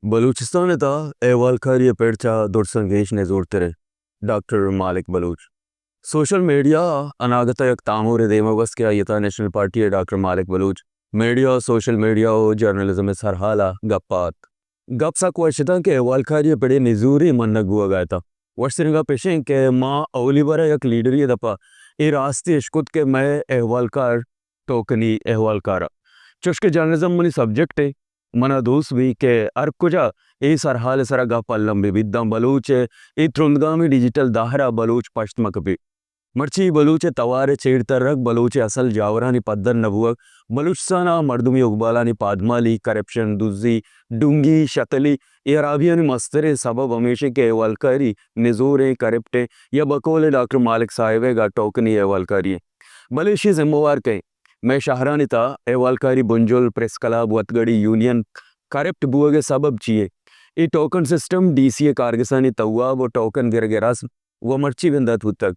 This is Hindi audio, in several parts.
बलूचिस्तान'da evalkariye percha dursangeç nezurtere Dr. Malik Baluch. Social media anagata yak tamure demavas ke ayata National Party है डॉक्टर मालिक बलूच मीडिया सोशल मीडिया और जर्नलिज्म में सरहाला गप्पात गप सा क्वेश्चन के वालखारी पड़े निजूरी मन गुआ गया था वर्षिंगा पेशें के माँ ओलिवर एक लीडर ये दपा ये रास्ते इश्कुत के मैं अहवालकार टोकनी अहवालकारा चुस्के जर्नलिज्म मनी सब्जेक्ट है मना दोस्त भी के अर कुजा ए सरहाल सरा गप्पल्लम विविधम बलूच ए त्रुंदगामी डिजिटल दाहरा बलूच पश्चिम कपी मर्ची बलूचे तवारे चेड़तर्रक बलूचे असल जावरानी पद्दन नबुवक बलूचिस्तान मर्दुमी उगबालानी पादमाली करप्शन दुजी डूंगी शतली ये अराबियानी मस्तरे सबब हमेशा के एवलकारी निजोरे करप्टे या बकोले डॉक्टर मालिक साहिबे गा टोकनी एवलकारी मलेशिया जिम्मेवार कहीं मैं शहरानी था एवलकारी बुंजुल प्रेस क्लब वतगड़ी यूनियन करप्ट बुआ के सबब चाहिए ये टोकन सिस्टम डीसीए कारगसानी तवा वो टोकन गिरगिरास वो मर्ची बिंदत तक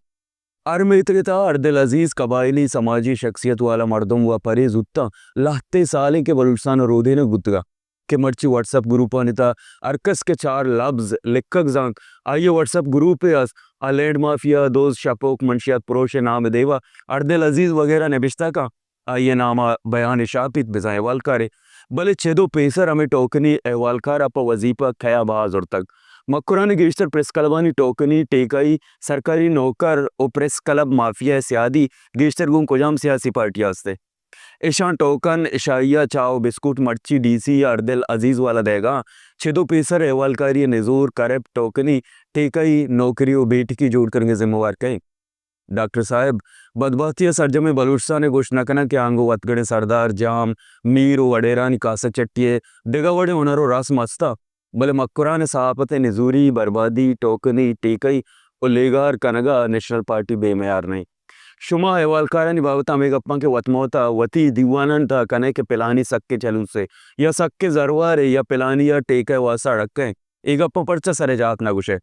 अरमित्रता अर्दिल अजीज कबायली समाजी शख्सियत वाला मर्दम व परेज उत्ता लाते साले के बलूचिस्तान रोदे ने गुतगा के मर्ची व्हाट्सएप ग्रुप अनिता अरकस के 4 लफ्ज लिखक जांग आइए व्हाट्सएप ग्रुप पे लैंड माफिया दोस्त शपोक मंशियात प्रोश नाम देवा अर्दिल अजीज वगैरह ने बिश्ता का आइए नामा बयान शापित बिजा एवालकारे भले छेदो पेसर हमें टोकनी एवालकार अप वजीफा खया बाज और तक मकुरानी गिश्तर प्रेस क्लबानी टोकनी टेकाई सरकारी नौकर और प्रेस क्लब माफिया सियादी गिश्तर गुम कोजाम सियासी पार्टी आस्ते ईशान टोकन इशाइया चाव बिस्कुट मर्ची डीसी अर्दिल अजीज वाला देगा छेदो पेसर एवालकारी निजूर करप टोकनी टेकाई नौकरी और बेटी की जोड़ करने जिम्मेवार कहें डॉक्टर साहब बदबातिया सरजमे बलूचिस्तान ने घोषणा करना कि आंगो वतगड़े सरदार जाम मीर वडेरा कासा चट्टिए डिगावड़े उनरो रास मस्ता भले मक्कुरान सहापत निजूरी बर्बादी टोकनी टेकई और लेगार कनगा नेशनल पार्टी बेमयार नहीं शुमा एवालकारा बाबत हमें गप्पा के वतमोता वती दीवानन था कने के पिलानी सक्के चलूं से या सक्के जरवार या पिलानी या टेके वासा रखे एक गप्पा परचा सरे जात ना गुशे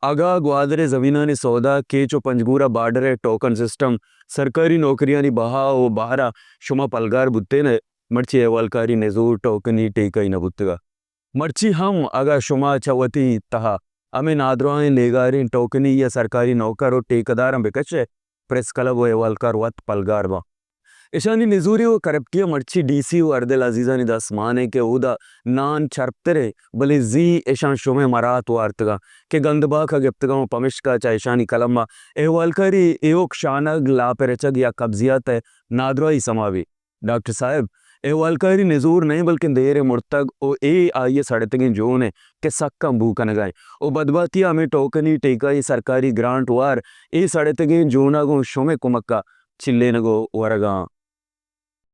आगा ग्वादरे जमीना ने सौदा के चो पंजगूरा बार्डर टोकन सिस्टम सरकारी नौकरियां नी बहा वो बहारा शुमा पलगार बुत्ते ने मर्ची एवालकारी नेजूर टोकनी टेकई न बुत्तगा मर्ची हम अगर शुमा चवती तहा हमें नादराएं लेगारें टोकनी या सरकारी नौकर और टेकदार बिकचे प्रेस क्लब व एवालकार वत पलगार बा ईशानी निजूरी व करप्टिया मर्ची डीसी व अर्दिल अजीजा ने दस माने के उदा नान छरपतरे भले जी ईशान शुमे मरात व अर्तगा के गंदबा का गिप्तगा व पमिश्का चा ईशानी कलम्मा एवालकारी एवक शानग लापेरचग या कब्जियत है नादराई समावी डॉक्टर साहब एवालकारी निजूर नहीं बल्कि देर मुर्तग ओ ए आइए सड़े तक जो ने के सक्का भूखा न गाए ओ बदबातिया हमें टोकनी टेकाई सरकारी ग्रांट वार ए सड़े तक जो ना गो शुमे कुमक्का चिल्ले न गो वरगा